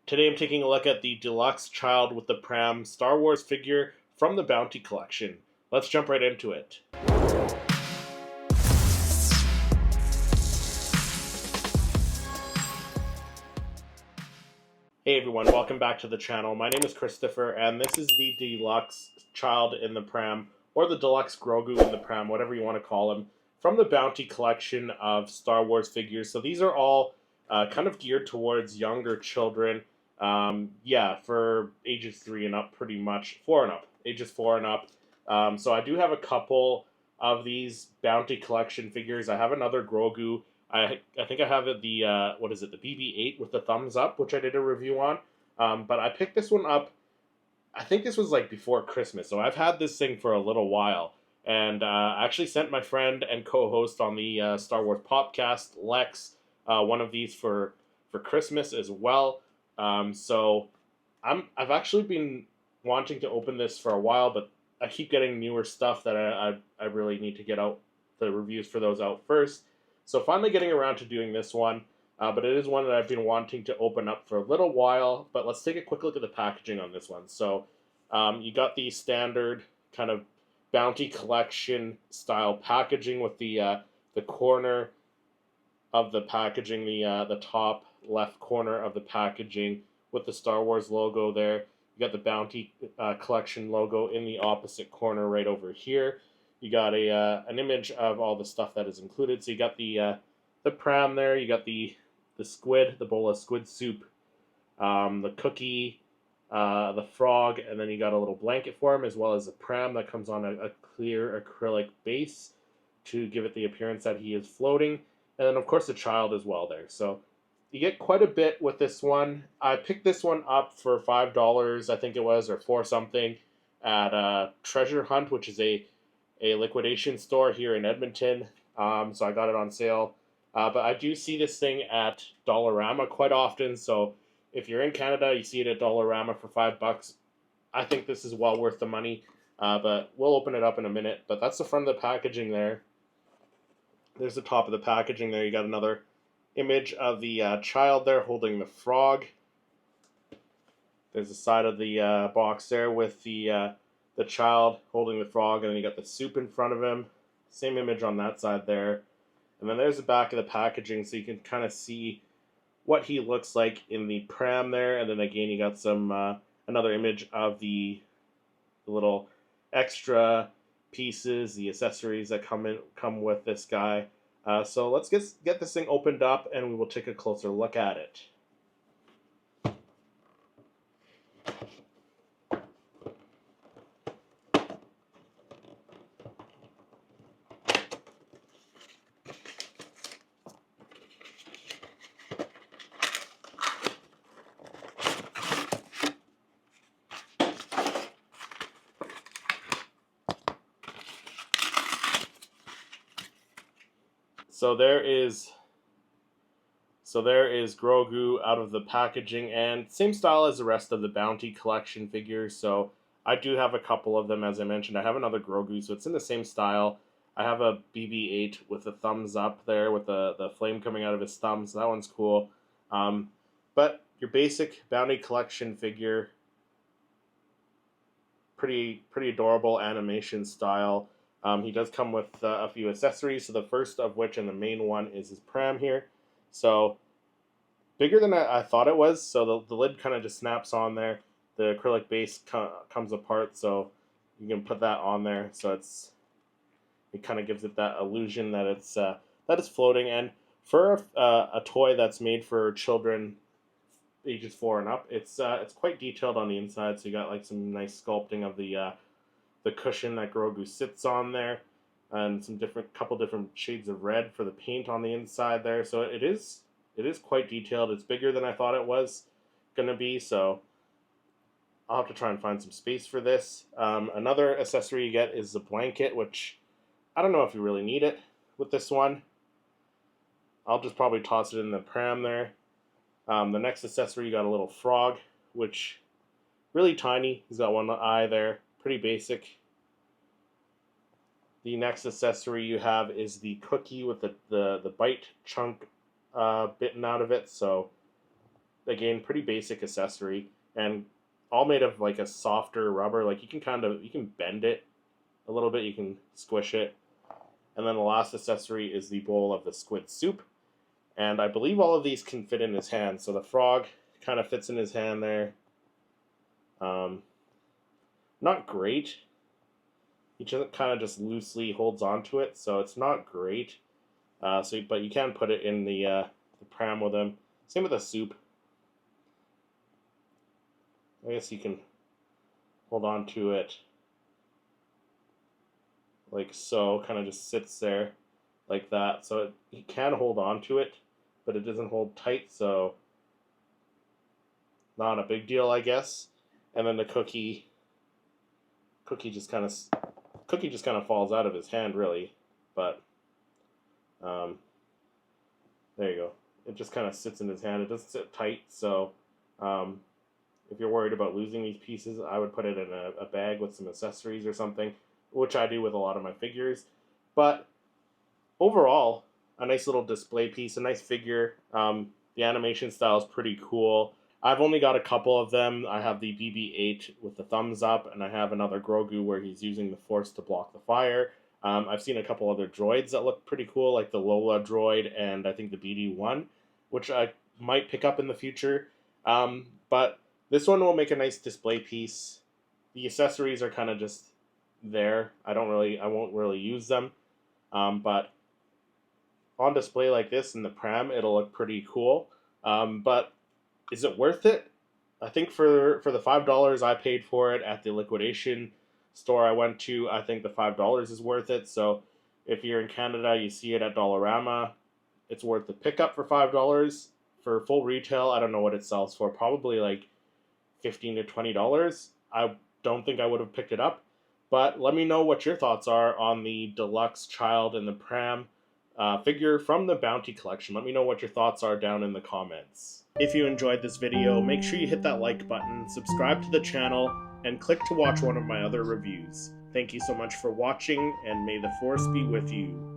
Today I'm taking a look at the Deluxe Child with the Pram Star Wars figure from the Bounty Collection. Let's jump right into it. Hey everyone, welcome back to the channel. My name is Christopher, and this is the Deluxe Child in the Pram, or the Deluxe Grogu in the Pram, whatever you want to call him, from the Bounty Collection of Star Wars figures. So these are all kind of geared towards younger children. For ages 3 and up, pretty much. 4 and up. Ages 4 and up. So I do have a couple of these Bounty Collection figures. I have another Grogu. I think I have it the the BB-8 with the thumbs up, which I did a review on. But I picked this one up. I think this was like before Christmas, so I've had this thing for a little while. And I actually sent my friend and co-host on the Star Wars podcast, Lex, one of these for Christmas as well. So I've actually been wanting to open this for a while, but I keep getting newer stuff that I really need to get out the reviews for those out first. So finally getting around to doing this one, but it is one that I've been wanting to open up for a little while. But let's take a quick look at the packaging on this one. So you got the standard kind of Bounty Collection style packaging with the corner of the packaging, the top left corner of the packaging with the Star Wars logo there. You got the Bounty Collection logo in the opposite corner right over here. You got an image of all the stuff that is included. So you got the pram there. You got the squid, the bowl of squid soup, the cookie, the frog, and then you got a little blanket for him, as well as a pram that comes on a clear acrylic base to give it the appearance that he is floating. And then, of course, the child as well there. So you get quite a bit with this one. I picked this one up for $5, I think it was, or $4 something, at Treasure Hunt, which is a liquidation store here in Edmonton. So I got it on sale. But I do see this thing at Dollarama quite often. So if you're in Canada, you see it at Dollarama for $5. I think this is well worth the money. But we'll open it up in a minute. But that's the front of the packaging there. There's the top of the packaging there. You got another image of the child there holding the frog. There's the side of the box there with the child holding the frog, and then you got the soup in front of him. Same image on that side there. And then there's the back of the packaging, so you can kind of see what he looks like in the pram there. And then again, you got some another image of the little extra pieces, the accessories that come with this guy. So let's get this thing opened up, and we will take a closer look at it. So there is Grogu out of the packaging, and same style as the rest of the Bounty Collection figures. So I do have a couple of them, as I mentioned. I have another Grogu, so it's in the same style. I have a BB-8 with a thumbs up there with the flame coming out of his thumb, so that one's cool. But your basic Bounty Collection figure, pretty adorable animation style. He does come with a few accessories, so the first of which, and the main one, is his pram here. So bigger than I thought it was, so the lid kind of just snaps on there. The acrylic base comes apart, so you can put that on there. So it kind of gives it that illusion that it's floating. And for a toy that's made for children ages 4 and up, it's quite detailed on the inside. So you got like some nice sculpting of the cushion that Grogu sits on there, and some couple different shades of red for the paint on the inside there. So it is quite detailed. It's bigger than I thought it was gonna be, so I'll have to try and find some space for this. Another accessory you get is the blanket, which I don't know if you really need it with this one. I'll just probably toss it in the pram there. The next accessory, you got a little frog, which really tiny. He's got one eye there. Pretty basic. The next accessory you have is the cookie with the bite chunk bitten out of it. So again, pretty basic accessory, and all made of like a softer rubber. Like you can bend it a little bit, you can squish it. And then the last accessory is the bowl of the squid soup. And I believe all of these can fit in his hand. So the frog kind of fits in his hand there. Not great. He just kind of just loosely holds onto it, so it's not great. But you can put it in the pram with him. Same with the soup. I guess you can hold on to it like so. Kind of just sits there like that. So you can hold on to it, but it doesn't hold tight, so not a big deal, I guess. And then the cookie just kind of falls out of his hand, really. But there you go. It just kind of sits in his hand. It doesn't sit tight, so if you're worried about losing these pieces, I would put it in a bag with some accessories or something, which I do with a lot of my figures. But overall, a nice little display piece, a nice figure. The animation style is pretty cool. I've only got a couple of them. I have the BB-8 with the thumbs up, and I have another Grogu where he's using the Force to block the fire. I've seen a couple other droids that look pretty cool, like the Lola droid and I think the BD-1, which I might pick up in the future. But this one will make a nice display piece. The accessories are kind of just there. I won't really use them. But on display like this in the pram, it'll look pretty cool. But is it worth it? I think for the $5 I paid for it at the liquidation store I went to, I think the $5 is worth it. So if you're in Canada, you see it at Dollarama, it's worth the pickup for $5. For full retail, I don't know what it sells for. Probably like $15 to $20. I don't think I would have picked it up. But let me know what your thoughts are on the Deluxe Child in the Pram figure from the Bounty Collection. Let me know what your thoughts are down in the comments. If you enjoyed this video, make sure you hit that like button, subscribe to the channel, and click to watch one of my other reviews. Thank you so much for watching, and may the Force be with you.